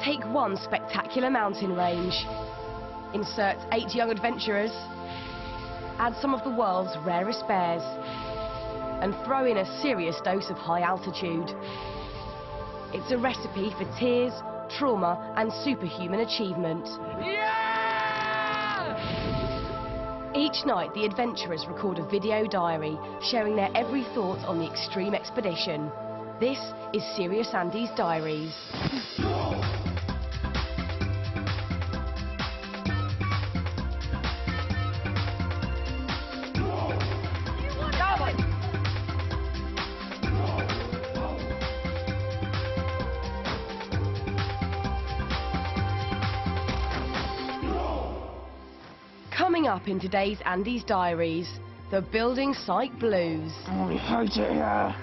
Take one spectacular mountain range. Insert 8 young adventurers. Add some of the world's rarest bears. And throw in a serious dose of high altitude. It's a recipe for tears, trauma and superhuman achievement. Yeah! Each night the adventurers record a video diary sharing their every thought on the extreme expedition. This is Serious Andy's Diaries. Coming up in today's Andy's Diaries, the building site blues. I hate it here.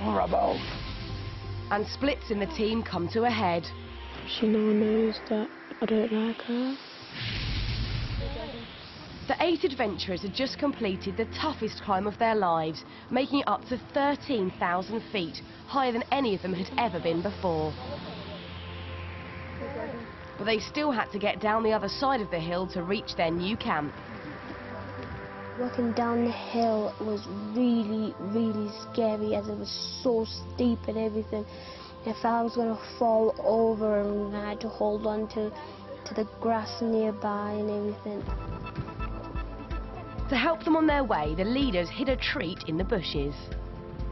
Rubble. And splits in the team come to a head. She now knows that I don't like her. The 8 adventurers had just completed the toughest climb of their lives, making it up to 13,000 feet, higher than any of them had ever been before. But they still had to get down the other side of the hill to reach their new camp. Walking down the hill was really, really scary as it was so steep and everything. I felt I was going to fall over and I had to hold on to the grass nearby and everything. To help them on their way, the leaders hid a treat in the bushes.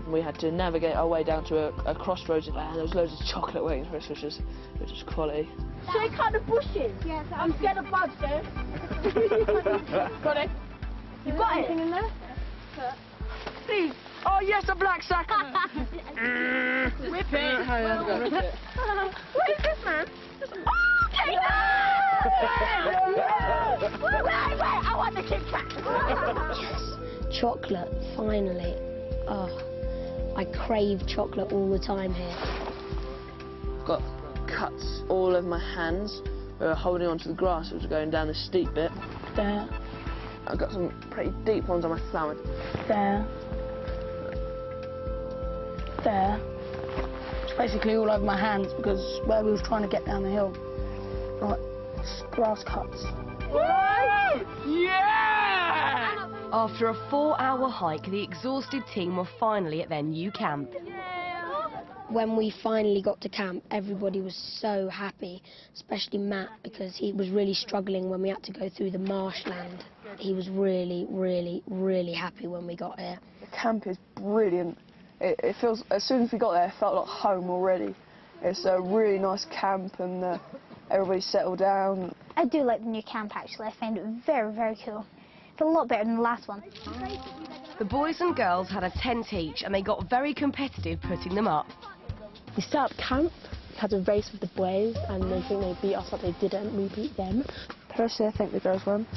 We had to navigate our way down to a crossroads and there was loads of chocolate waiting for us, which was quality. Check out the bushes. Yes, I'm scared of bugs, though. Got it? You got anything in there? Please. Oh yes, a black sack. Rip it. Rip it. What is this, man? Oh, take that! Wait, I want the Kit Kat. Yes, chocolate, finally. Oh, I crave chocolate all the time here. Got cuts all over my hands. We were holding onto the grass as we were going down the steep bit. There. I got some pretty deep ones on my stomach. There. There. It's basically all over my hands because where we was trying to get down the hill, like grass cuts. Yeah! After a 4-hour hike, the exhausted team were finally at their new camp. When we finally got to camp, everybody was so happy, especially Matt, because he was really struggling when we had to go through the marshland. He was really, really, really happy when we got here. The camp is brilliant. It feels, as soon as we got there, it felt like home already. It's a really nice camp and everybody settled down. I do like the new camp, actually. I find it very, very cool. It's a lot better than the last one. The boys and girls had a tent each and they got very competitive putting them up. We set up camp, had a race with the boys, and they think they beat us, but they didn't. We beat them. Personally, I think the girls won,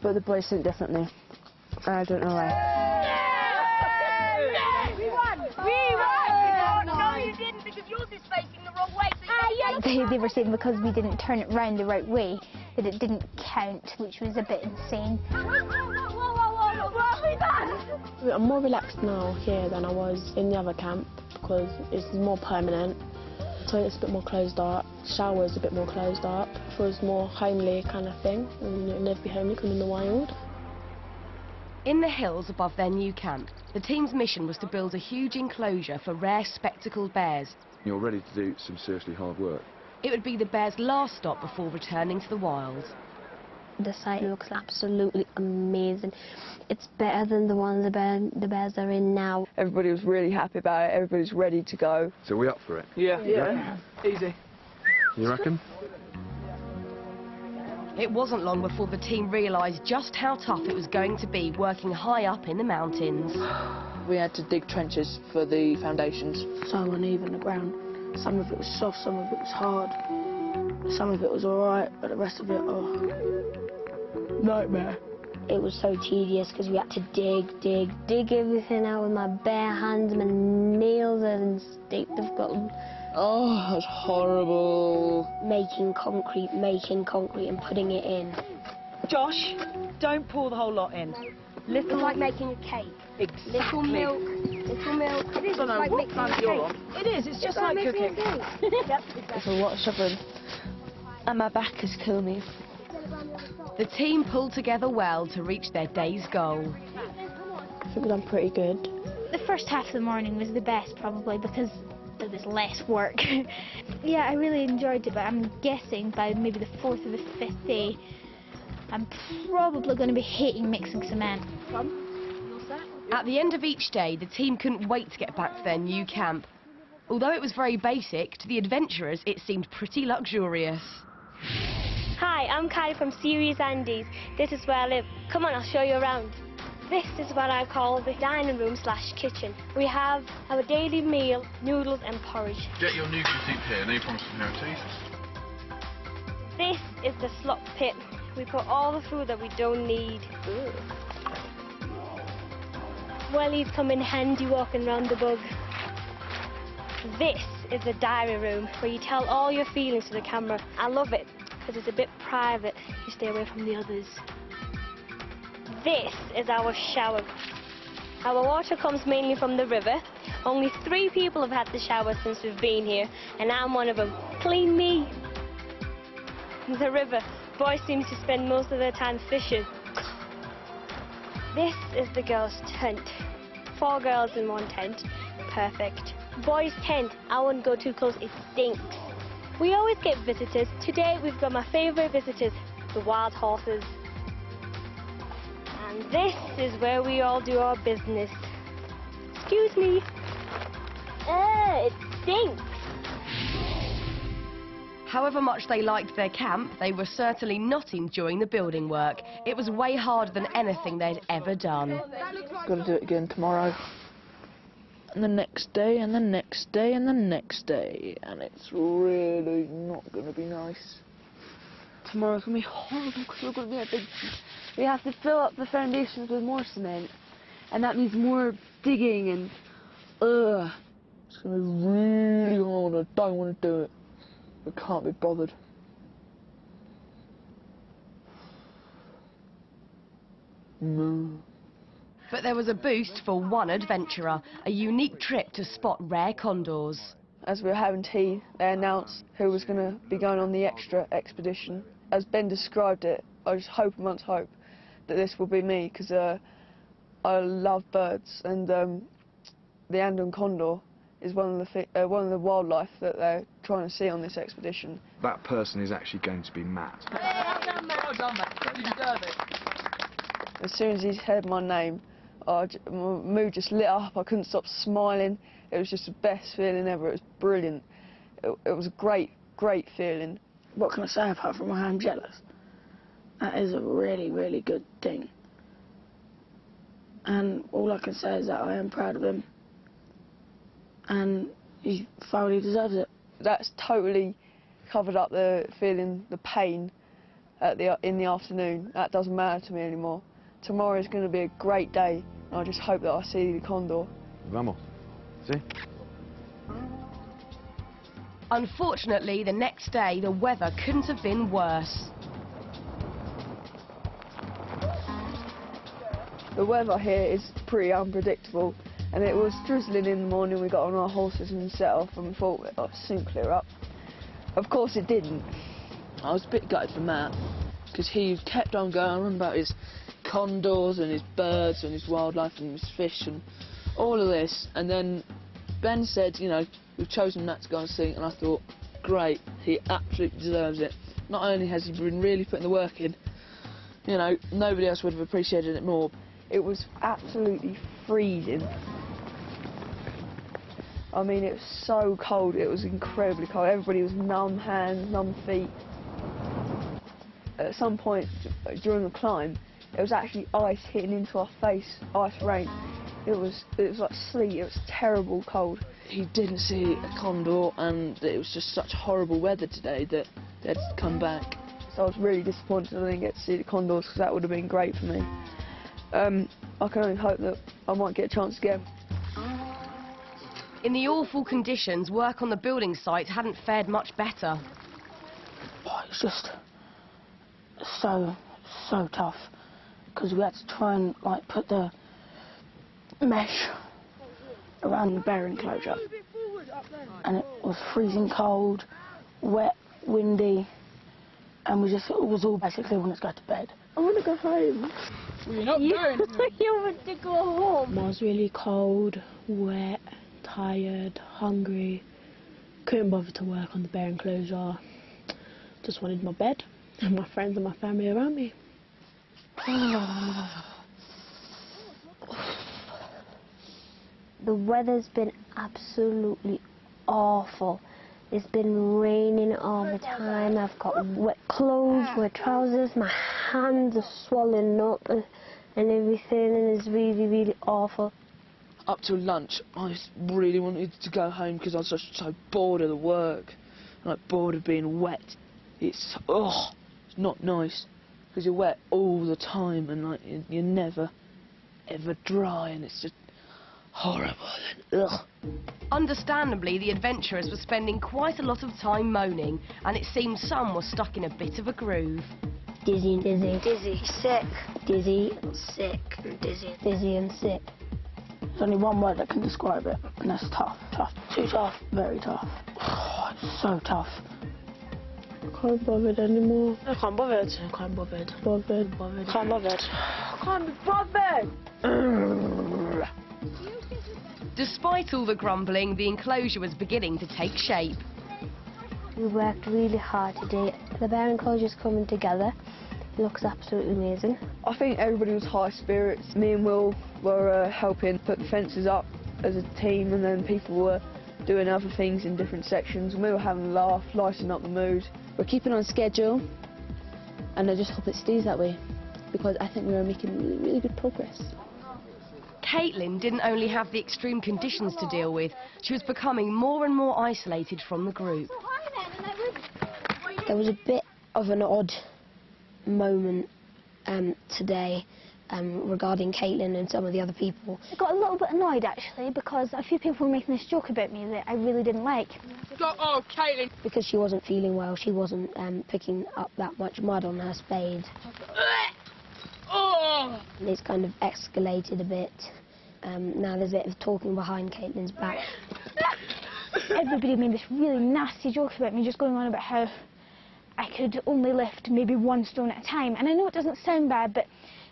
but the boys think differently. I don't know why. We won! We won! No, you didn't, because yours is facing the wrong way. They were saying because we didn't turn it round the right way, that it didn't count, which was a bit insane. What have we done? I'm more relaxed now here than I was in the other camp because it's more permanent. Toilet's a bit more closed up, shower's a bit more closed up. It feels more homely kind of thing. And you'll never be homely because I'm in the wild. In the hills above their new camp, the team's mission was to build a huge enclosure for rare spectacled bears. You're ready to do some seriously hard work. It would be the bears' last stop before returning to the wild. The site looks absolutely amazing. It's better than the one the bears are in now. Everybody was really happy about it. Everybody's ready to go. So we up for it? Yeah. Easy. You reckon? It wasn't long before the team realised just how tough it was going to be working high up in the mountains. We had to dig trenches for the foundations. So uneven, the ground. Some of it was soft, some of it was hard. Some of it was alright, but the rest of it, oh, nightmare. It was so tedious because we had to dig everything out with my bare hands. My nails are steep. They've got Oh, that was horrible. making concrete and putting it in. Josh, don't pour the whole lot in. Little like making a cake. Exactly. Little milk. Little milk. It is like mixing cake. It is, it's just like cooking. There's a lot of shuffling. And my back is killing me. The team pulled together well to reach their day's goal. I think we've done pretty good. The first half of the morning was the best, probably, because there was less work. Yeah, I really enjoyed it, but I'm guessing by maybe the 4th or the 5th day, I'm probably going to be hating mixing cement. At the end of each day, the team couldn't wait to get back to their new camp. Although it was very basic, to the adventurers it seemed pretty luxurious. Hi, I'm Kylie from Series Andes. This is where I live. Come on, I'll show you around. This is what I call the dining room / kitchen. We have our daily meal, noodles and porridge. Get your noodle soup here, no problems from here, please. This is the slop pit. We put all the food that we don't need. Wellies come in handy walking round the bug. This is the diary room where you tell all your feelings to the camera. I love it because it's a bit private. You stay away from the others. This is our shower. Our water comes mainly from the river. Only 3 people have had the shower since we've been here, and I'm one of them. Clean me. The river. Boys seem to spend most of their time fishing. This is the girls' tent. 4 girls in one tent. Perfect. Boys' tent. I wouldn't go too close, it stinks. We always get visitors. Today we've got my favourite visitors, the wild horses. And this is where we all do our business. Excuse me. It stinks. However much they liked their camp, they were certainly not enjoying the building work. It was way harder than anything they'd ever done. Got to do it again tomorrow. And the next day, and the next day, and the next day. And it's really not going to be nice. Tomorrow's going to be horrible because we're going to be a big... We have to fill up the foundations with more cement. And that means more digging and... It's going to be really hard. I don't want to do it. I can't be bothered. No. But there was a boost for one adventurer, a unique trip to spot rare condors. As we were having tea, they announced who was going to be going on the extra expedition. As Ben described it, I just hope amongst hope that this will be me, because I love birds, and the Andean condor is one of the wildlife that they're trying to see on this expedition. That person is actually going to be Matt. Well done, mate. You deserve it. As soon as he heard my name, my mood just lit up. I couldn't stop smiling. It was just the best feeling ever. It was brilliant. It was a great, great feeling. What can I say apart from I'm jealous? That is a really, really good thing. And all I can say is that I am proud of him. And he thoroughly deserves it. That's totally covered up the feeling, the pain in the afternoon. That doesn't matter to me anymore. Tomorrow is going to be a great day, and I just hope that I see the condor. Vamos. See? Unfortunately, the next day, the weather couldn't have been worse. The weather here is pretty unpredictable, and it was drizzling in the morning. We got on our horses and set off, and we thought it would soon clear up. Of course it didn't. I was a bit gutted for Matt, because he kept on going on about his condors and his birds and his wildlife and his fish and all of this, and then Ben said, you know, we've chosen Matt to go and see, and I thought, great, he absolutely deserves it. Not only has he been really putting the work in, you know, nobody else would have appreciated it more. It was absolutely freezing. I mean, it was so cold, it was incredibly cold. Everybody was numb hands, numb feet. At some point during the climb, it was actually ice hitting into our face, ice rain. It was like sleet, it was terrible cold. He didn't see a condor, and it was just such horrible weather today that they had to come back. So I was really disappointed I didn't get to see the condors, because that would have been great for me. I can only hope that I might get a chance again. In the awful conditions, work on the building site hadn't fared much better. Oh, it's just so tough, because we had to try and like put the mesh around the bear enclosure, and it was freezing cold, wet, windy, and it was all basically wanted to go to bed. I want to go home. You're not going. You want to go home. I was really cold, wet, tired, hungry. Couldn't bother to work on the bear enclosure. Just wanted my bed and my friends and my family around me. The weather's been absolutely awful. It's been raining all the time. I've got wet clothes, wet trousers. My hands are swollen up and everything, and it's really, really awful. Up till lunch, I just really wanted to go home because I was just so bored of the work, and like bored of being wet. It's not nice because you're wet all the time, and like you're never ever dry, and it's just horrible. Ugh. Understandably, the adventurers were spending quite a lot of time moaning, and it seemed some were stuck in a bit of a groove. Dizzy, dizzy, dizzy, sick. Dizzy, sick, dizzy, dizzy and sick. There's only one word that can describe it, and that's tough. Tough. Too tough. Very tough. It's so tough. I can't bothered anymore. I can't bothered. I can't bothered. Bothered. Bothered. Can't bothered. I can't be bothered. Despite all the grumbling, the enclosure was beginning to take shape. We worked really hard today. The bear enclosure's coming together. It looks absolutely amazing. I think everybody was high spirits. Me and Will were helping put the fences up as a team, and then people were doing other things in different sections, and we were having a laugh, lighting up the mood. We're keeping on schedule, and I just hope it stays that way, because I think we are making really, really good progress. Caitlin didn't only have the extreme conditions to deal with, she was becoming more and more isolated from the group. There was a bit of an odd moment today regarding Caitlin and some of the other people. I got a little bit annoyed actually because a few people were making this joke about me that I really didn't like. Oh, Kylie! Because she wasn't feeling well, she wasn't picking up that much mud on her spade. And it's kind of escalated a bit. Now there's a bit of talking behind Caitlin's back. Everybody made this really nasty joke about me, just going on about how I could only lift maybe 1 stone at a time. And I know it doesn't sound bad, but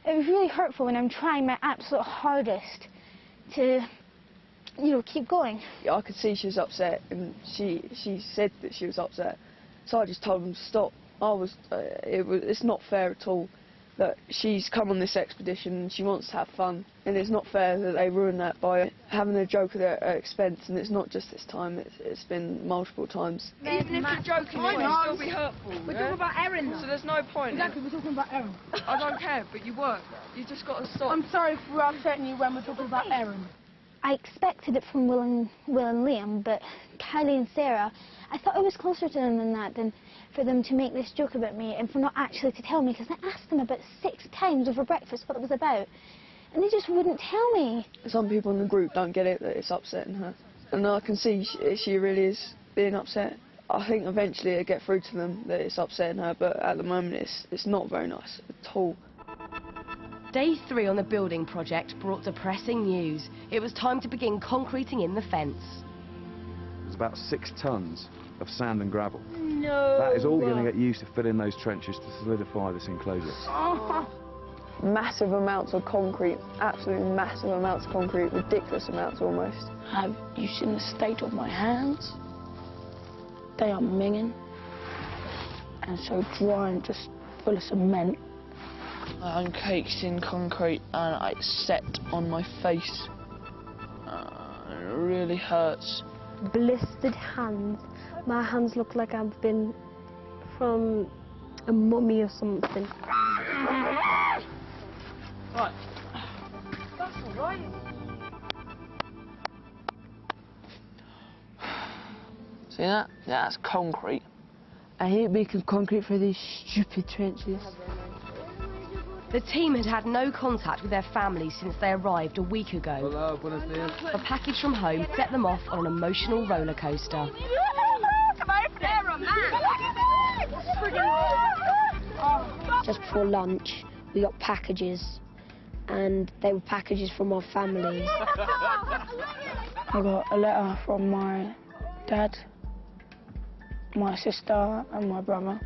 it was really hurtful when I'm trying my absolute hardest to, you know, keep going. I could see she was upset, and she said that she was upset. So I just told them to stop. It's not fair at all that she's come on this expedition and she wants to have fun, and it's not fair that they ruin that by having a joke at their expense. And it's not just this time, it's been multiple times. Even if you're joking, it will still be hurtful. We're talking about Erin though. So there's no point. Exactly, we're talking about Erin. I don't care, but you work. You just got to stop. I'm sorry for upsetting you when we're talking about Erin. I expected it from Will and Liam, but Kylie and Sarah, I thought I was closer to them than that, than for them to make this joke about me and for not actually to tell me, because I asked them about 6 times over breakfast what it was about, and they just wouldn't tell me. Some people in the group don't get it, that it's upsetting her, and I can see she really is being upset. I think eventually it'll get through to them that it's upsetting her, but at the moment it's not very nice at all. Day 3 on the building project brought depressing news. It was time to begin concreting in the fence. It's about 6 tons of sand and gravel. No. That is all you're going to get used to fill in those trenches to solidify this enclosure. Massive amounts of concrete, absolutely massive amounts of concrete, ridiculous amounts almost. Have you seen the state of my hands? They are minging and so dry and just full of cement. I'm caked in concrete and it's set on my face. It really hurts. Blistered hands. My hands look like I've been from a mummy or something. Right. That's all right. See that? That's concrete. I hate making concrete for these stupid trenches. The team had had no contact with their families since they arrived a week ago. Hola, buenos dias. A package from home set them off on an emotional roller coaster. Just before lunch, we got packages and they were packages from our family. I got a letter from my dad, my sister and my brother,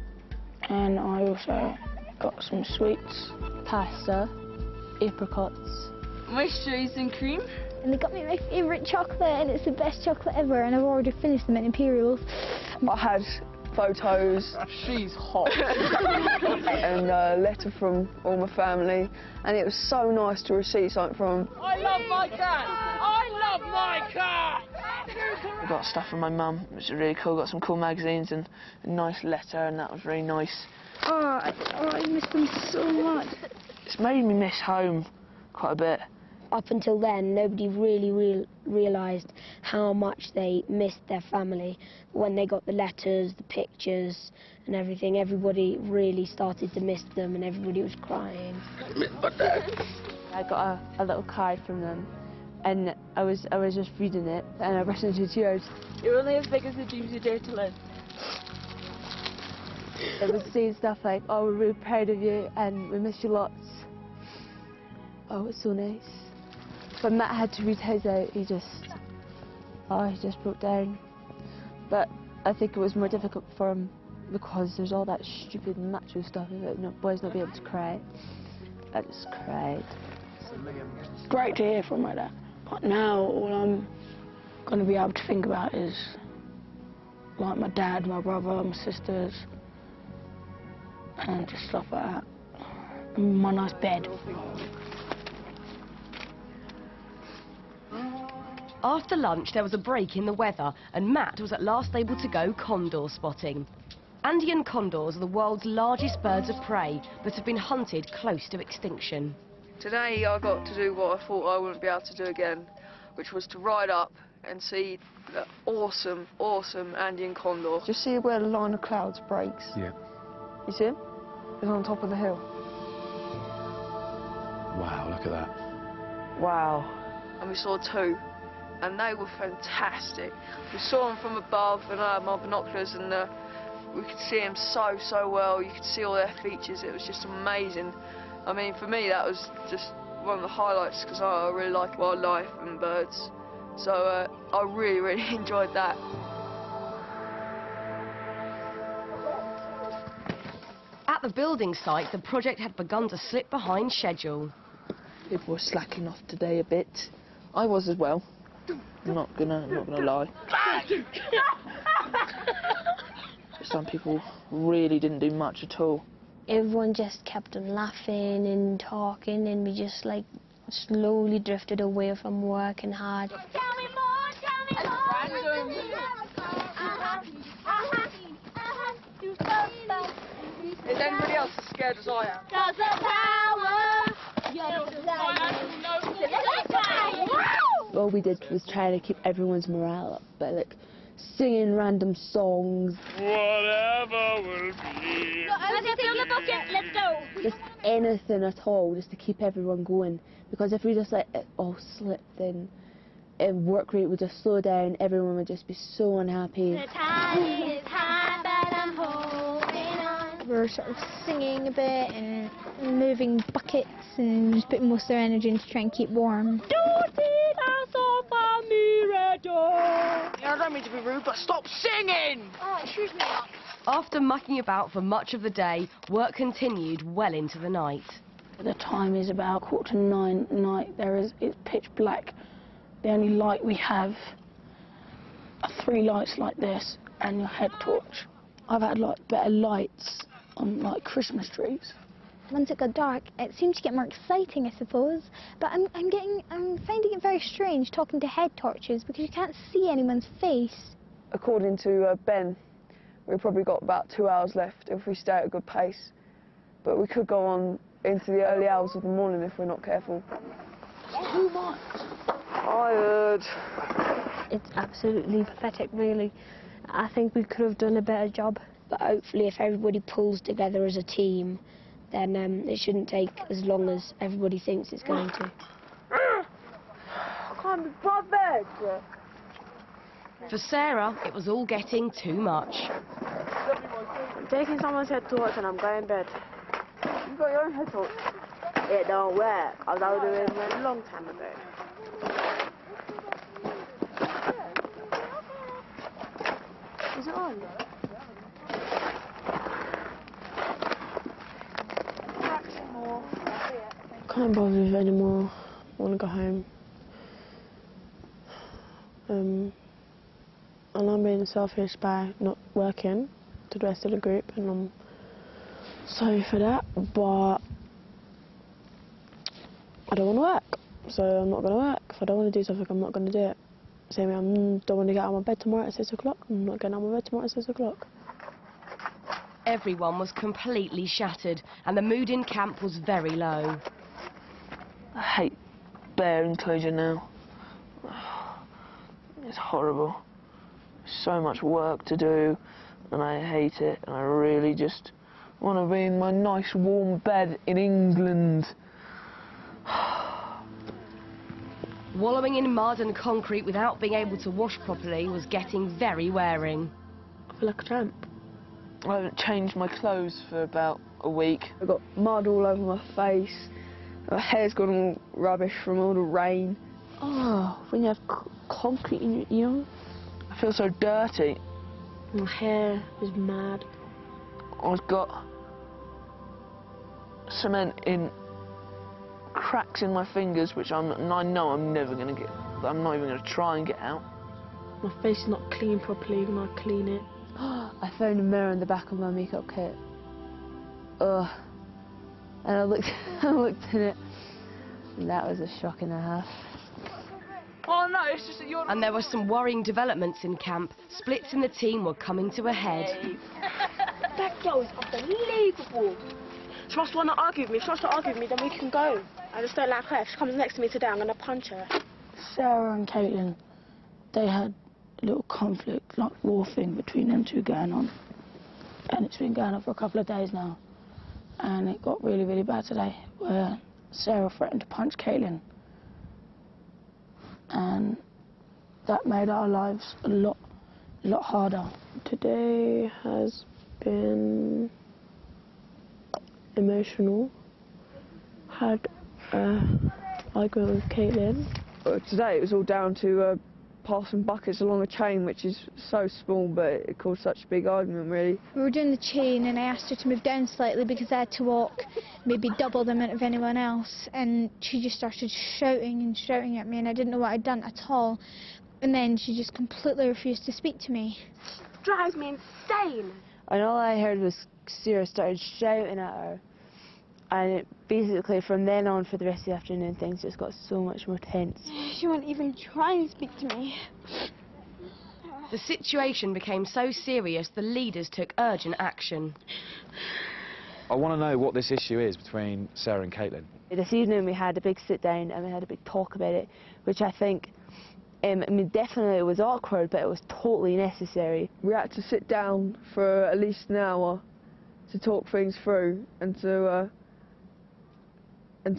and I also got some sweets. Pasta, apricots, Moisturiser and cream. And they got me my favourite chocolate, and it's the best chocolate ever, and I've already finished them at Imperials. I had photos. She's hot. And a letter from all my family, and it was so nice to receive something from them. I love my cat! I love my cat! I got stuff from my mum, which was really cool. Got some cool magazines and a nice letter, and that was really nice. I miss them so much. It's made me miss home quite a bit. Up until then, nobody really realised how much they missed their family. When they got the letters, the pictures and everything, everybody really started to miss them and everybody was crying. I got a little card from them, and I was just reading it, and I burst into tears. You're only as big as the dreams you dare to live. It was saying stuff like, oh, we're really proud of you and we miss you lots. Oh, it's so nice. When Matt had to read his out, he just broke down. But I think it was more difficult for him because there's all that stupid macho stuff about boys not being able to cry. I just cried. It's great to hear from my dad. But now all I'm going to be able to think about is like my dad, my brother, my sisters, and just stuff like that. And my nice bed. After lunch, there was a break in the weather, and Matt was at last able to go condor spotting. Andean condors are the world's largest birds of prey, but have been hunted close to extinction. Today I got to do what I thought I wouldn't be able to do again, which was to ride up and see the awesome, awesome Andean condor. Just see where the line of clouds breaks? Yeah. You see him? He's on top of the hill. Wow, look at that. Wow. And we saw two, and they were fantastic. We saw them from above, and I had my binoculars, and we could see them so well. You could see all their features. It was just amazing. I mean, for me, that was just one of the highlights, because I really like wildlife and birds. So I really enjoyed that. At the building site, the project had begun to slip behind schedule. People were slacking off today a bit. I was as well. I'm not gonna lie. Some people really didn't do much at all. Everyone just kept on laughing and talking, and we just like slowly drifted away from working hard. Tell me more, Is anybody else as scared as I am? Does the power, All we did was try to keep everyone's morale up by like singing random songs. Whatever will be. Everything on the bucket, let's go. Just anything at all, just to keep everyone going. Because if we just let it all slip, then work rate would just slow down, everyone would just be so unhappy. The tide is high, but I'm holding on. We were sort of singing a bit and moving buckets and just putting most of our energy in to try and keep warm. I don't mean to be rude, but stop singing! Oh, excuse me. After mucking about for much of the day, work continued well into the night. The time is about 9:15 at night. It's pitch black. The only light we have are 3 lights like this and your head torch. I've had like better lights on like Christmas trees. Once it got dark, it seemed to get more exciting, I suppose. But I'm finding it very strange talking to head torches because you can't see anyone's face. According to Ben, we've probably got about 2 hours left if we stay at a good pace. But we could go on into the early hours of the morning if we're not careful. Too much. Tired. It's absolutely pathetic, really. I think we could have done a better job. But hopefully if everybody pulls together as a team, then it shouldn't take as long as everybody thinks it's going to. I can't be bothered. For Sarah, it was all getting too much. I'm taking someone's head torch and I'm going to bed. You've got your own head torch. It don't work. I was doing it a long time ago. Is it on? Can't bother with it anymore. I want to go home. And I'm being selfish by not working to the rest of the group, and I'm sorry for that, but I don't want to work, so I'm not going to work. If I don't want to do something, I'm not going to do it. Same way, I don't want to get out of my bed tomorrow at 6 o'clock. I'm not getting out of my bed tomorrow at 6 o'clock. Everyone was completely shattered, and the mood in camp was very low. I hate bear enclosure now. It's horrible. So much work to do, and I hate it, and I really just want to be in my nice warm bed in England. Wallowing in mud and concrete without being able to wash properly was getting very wearing. I feel like a tramp. I haven't changed my clothes for about a week. I've got mud all over my face. My hair's gone all rubbish from all the rain. Oh, when you have concrete in your ear. I feel so dirty. My hair is mad. I've got cement in cracks in my fingers, which I know I'm never going to get. I'm not even going to try and get out. My face is not clean properly when I clean it. I found a mirror in the back of my makeup kit. Ugh. And I looked in it, and that was a shock and a half. Oh no, it's just that you're... And there were some worrying developments in camp. Splits in the team were coming to a head. That girl is unbelievable. She must want to argue with me. If she wants to argue with me, then we can go. I just don't like her. If she comes next to me today, I'm going to punch her. Sarah and Caitlin, they had a little conflict, like war thing between them two going on. And it's been going on for a couple of days now. And it got really, really bad today, where Sarah threatened to punch Caitlin. And that made our lives a lot harder. Today has been emotional. Had an argument with Caitlin. Today it was all down to passing buckets along a chain, which is so small, but it caused such a big argument, really. We were doing the chain and I asked her to move down slightly because I had to walk maybe double the amount of anyone else, and she just started shouting and shouting at me, and I didn't know what I'd done at all. And then she just completely refused to speak to me. Drives me insane. And all I heard was Sarah started shouting at her. And it basically, from then on, for the rest of the afternoon, things just got so much more tense. She wouldn't even try and speak to me. The situation became so serious, the leaders took urgent action. I want to know what this issue is between Sarah and Caitlin. This evening we had a big sit down and we had a big talk about it, which I think, I mean, definitely it was awkward, but it was totally necessary. We had to sit down for at least an hour to talk things through and to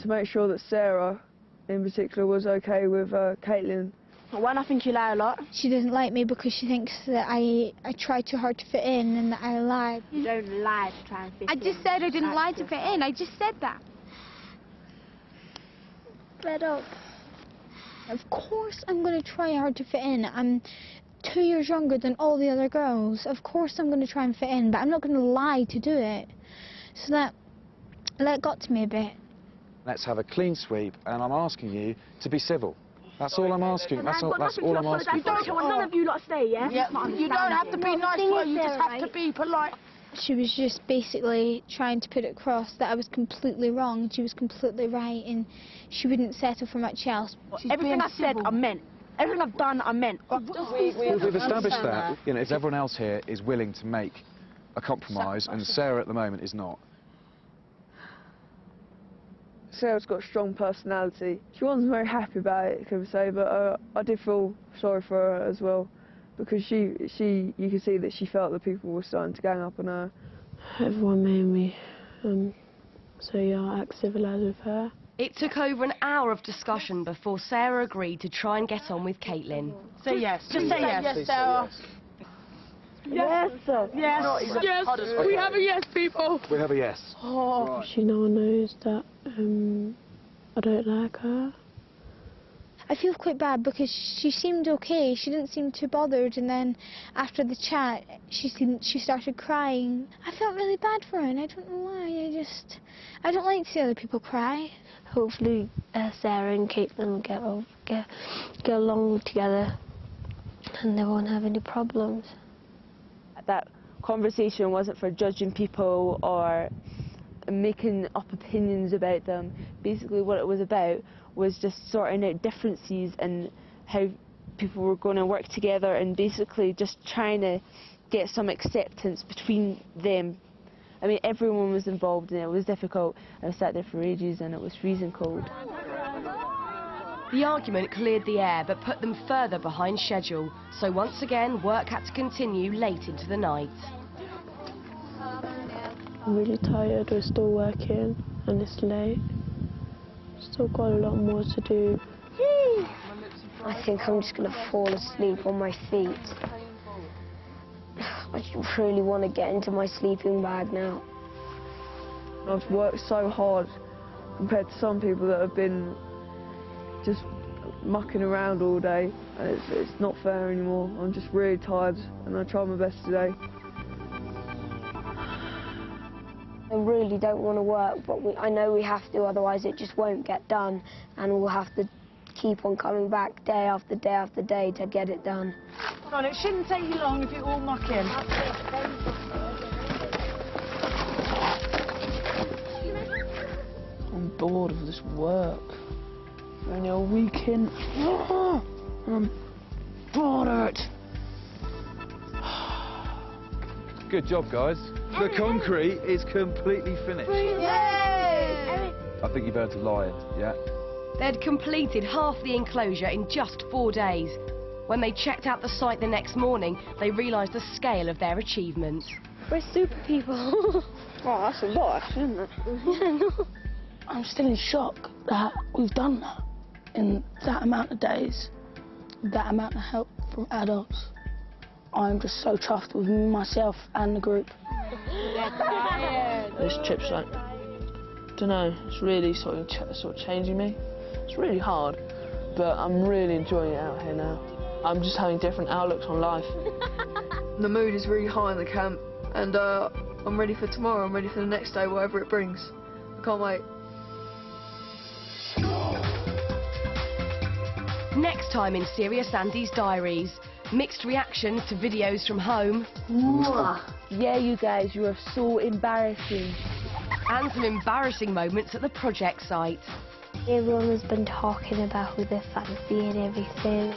make sure that Sarah, in particular, was okay with Caitlin. One, I think you lie a lot. She doesn't like me because she thinks that I try too hard to fit in and that I lie. You don't lie to try and fit in. I just said I didn't lie to fit in. I just said that. Fed up. Of course I'm going to try hard to fit in. I'm 2 years younger than all the other girls. Of course I'm going to try and fit in, but I'm not going to lie to do it. So that got to me a bit. Let's have a clean sweep, and I'm asking you to be civil. That's all I'm asking. That's all I'm asking. You don't want none of you lot stay, yeah? You don't have to be nice to her, you just have to be polite. She was just basically trying to put it across that I was completely wrong and she was completely right, and she wouldn't settle for much else. Everything I said, I meant. Everything I've done, I meant. We've established that, you know, if everyone else here is willing to make a compromise, and Sarah at the moment is not. Sarah's got a strong personality. She wasn't very happy about it, can we say, but I did feel sorry for her as well, because you could see that she felt that people were starting to gang up on her. Everyone made me, so yeah, I act civilised with her. It took over an hour of discussion before Sarah agreed to try and get on with Caitlin. Say yes. Just say yes, Sarah. Yes, sir. Yes, yes, we have a yes, people. We have a yes. Oh. She now knows that I don't like her. I feel quite bad because she seemed okay. She didn't seem too bothered, and then after the chat, she started crying. I felt really bad for her, and I don't know why. I don't like to see other people cry. Hopefully, Sarah and Caitlin get along together, and they won't have any problems. That conversation wasn't for judging people or making up opinions about them. Basically, what it was about was just sorting out differences and how people were going to work together, and basically just trying to get some acceptance between them. I mean, everyone was involved and it was difficult. I sat there for ages and it was freezing cold. The argument cleared the air but put them further behind schedule, so once again work had to continue late into the night. I'm really tired, we're still working and it's late. Still got a lot more to do. I think I'm just going to fall asleep on my feet. I really want to get into my sleeping bag now. I've worked so hard compared to some people that have been just mucking around all day, and it's not fair anymore. I'm just really tired and I tried my best today. I really don't want to work, but I know we have to, otherwise it just won't get done, and we'll have to keep on coming back day after day after day to get it done. Come on, it shouldn't take you long if you're all mucking. I'm bored of this work. Only a week in. I'm bored of it. Good job, guys. The concrete is completely finished. Yay! I think you've earned a lion, yeah? They'd completed half the enclosure in just 4 days. When they checked out the site the next morning, they realised the scale of their achievement. We're super people. Oh, that's a lot, isn't it? Yeah, no. I'm still in shock that we've done that in that amount of days, that amount of help from adults. I'm just so chuffed with myself and the group. This trip's like, don't know, it's really sort of changing me. It's really hard, but I'm really enjoying it out here now. I'm just having different outlooks on life. The mood is really high in the camp, and I'm ready for tomorrow. I'm ready for the next day, whatever it brings. I can't wait. Next time in Serious Andy's Diaries, mixed reactions to videos from home. Yeah, you guys, you are so embarrassing. And some embarrassing moments at the project site. Everyone has been talking about who they're fancy and everything.